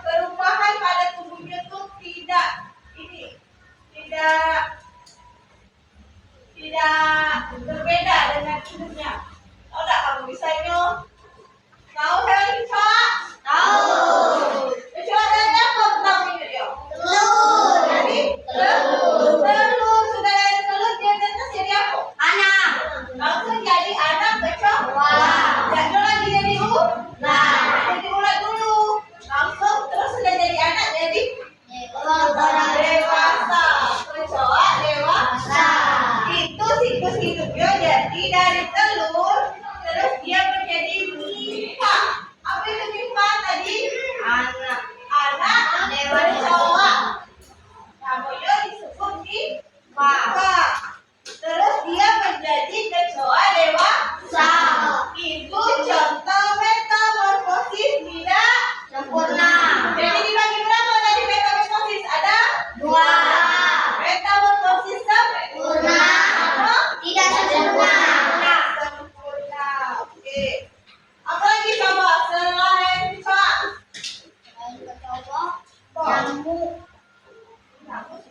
Perubahan pada tubuhnya tuh tidak ini, tidak berbeda dengan induknya. Tahu nggak kamu misalnya? Tahu hewan kecoa? Tahu. Kecoa dari apa bentuknya dia? Telur. Dari telur. Telur sudah dari telur dia netes jadi apa? Anak. Langsung jadi anak kecoa. Tidak lagi jadi ular. Jadi ular dulu. Langsung terus sudah jadi anak jadi dewasa. Kecoa dewasa. Itu siklus hidupnya jadi dari telur terus dia menjadi nimfa. Apa itu nimfa tadi? Anak kecoa. Namanya disebut nimfa. Terus dia menjadi kecoa dewasa. Itu contoh metamorfosis tidak sempurna. Jadi dibagi berapa tadi metamorfosis? Ada 2. Metamorfosis sempurna atau tidak sempurna. Sempurna. Oke. Apa lagi coba selain kecoa? Nyamuk.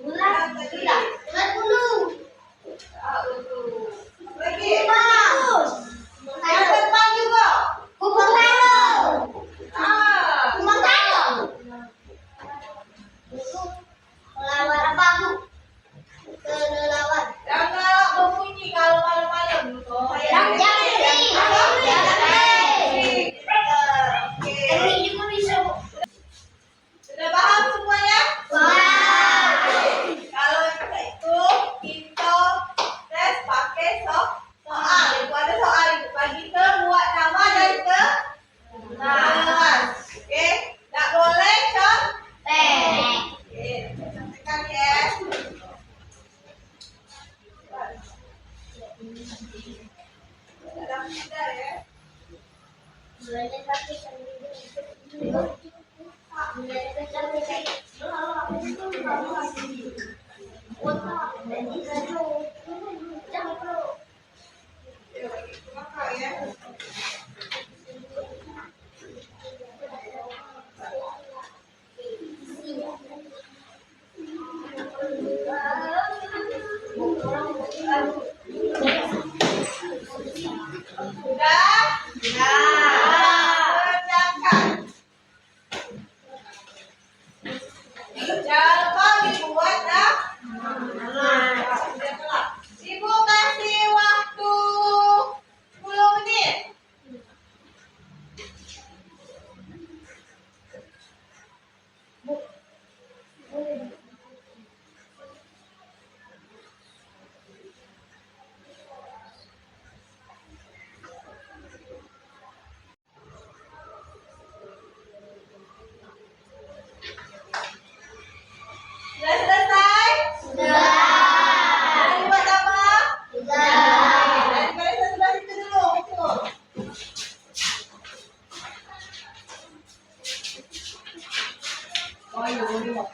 Ular tadi. Ular bulu. Lagi. Yang terbang juga. Kumbang talong. Kumbang talong. Kelelawar apa, Bu? Kelelawar. Yang galak berbunyi kalau malam-malam. Yang jangkrik. Oke. Juga bisa, Bu. Sudah paham semuanya? Kalau itu kita tes pakai soal. Itu ada soal itu bagi ke buat nama dan ke kelas. Oke, tak boleh contek. Oke, contekkan ya. Dalam mudah ya. Mulanya pakai sendiri. Ibu kasih waktu 10 menit. Sudah selesai? Sudah. Tadi buat apa? Sudah. Dari baris sebelah situ dulu. Itu. Oh iya, boleh.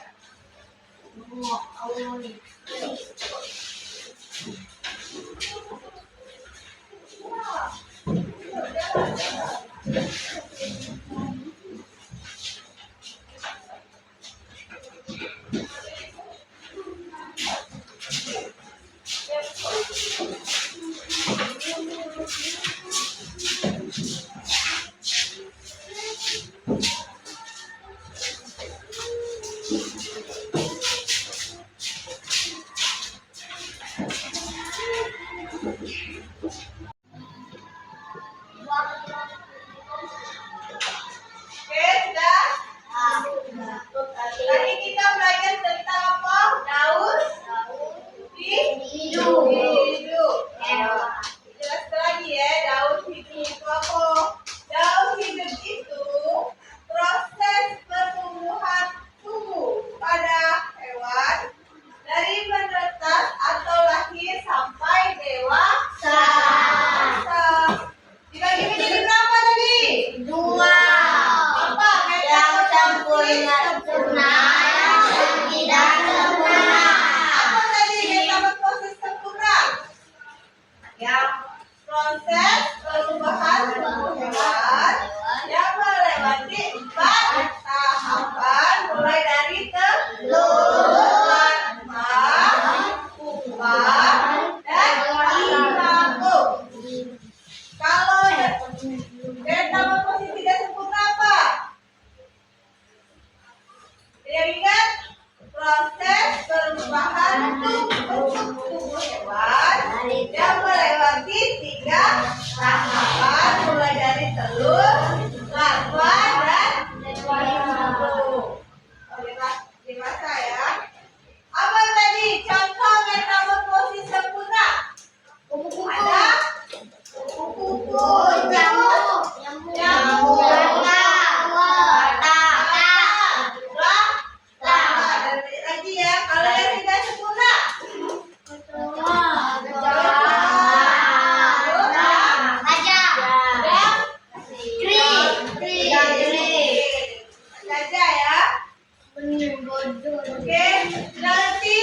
Oke, nanti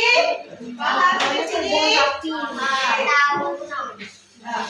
bahas di sini. Nah,